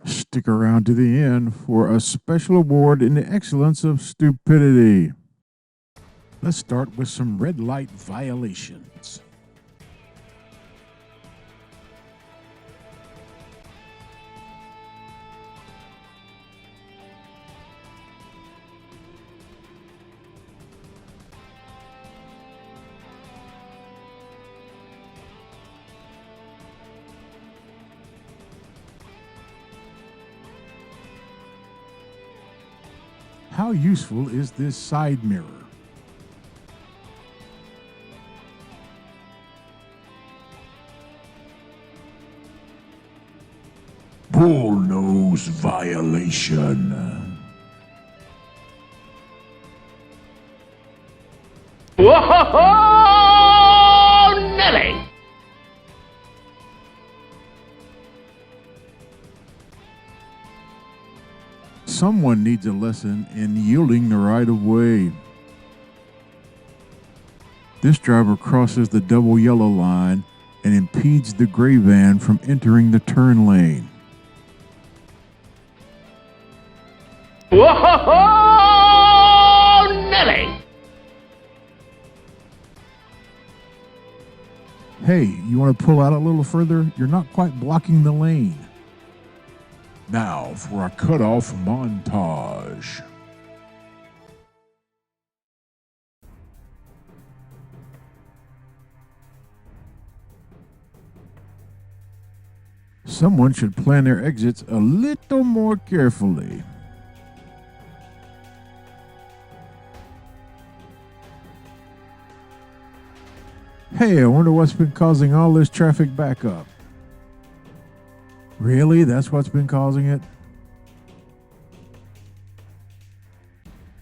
Stick around to the end for a special award in the excellence of stupidity. Let's start with some red light violations. How useful is this side mirror? Bullnose violation. Whoa, Nelly! Someone needs a lesson in yielding the right of way. This driver crosses the double yellow line and impedes the gray van from entering the turn lane. Whoa, Nelly! Hey, you want to pull out a little further? You're not quite blocking the lane. Now for a cutoff montage. Someone should plan their exits a little more carefully. Hey, I wonder what's been causing all this traffic backup. Really? That's what's been causing it?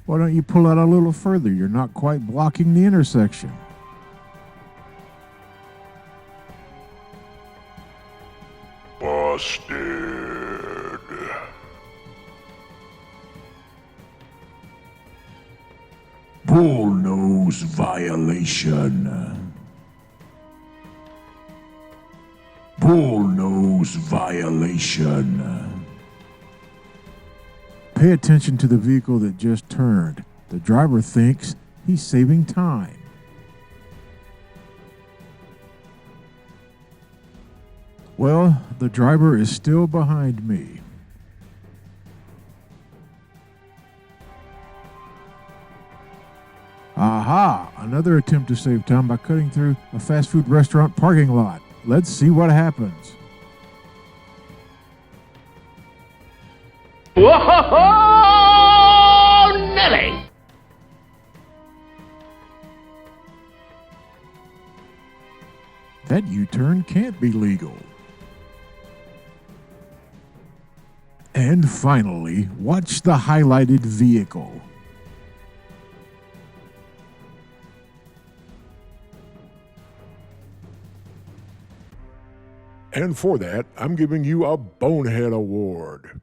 Why don't you pull out a little further? You're not quite blocking the intersection. Busted. Bullnose violation. Bullnose violation. Pay attention to the vehicle that just turned. The driver thinks he's saving time. Well, the driver is still behind me. Aha! Another attempt to save time by cutting through a fast food restaurant parking lot. Let's see what happens. Whoa, Nelly! That U-turn can't be legal. And finally, watch the highlighted vehicle. And for that, I'm giving you a Bonehead Award.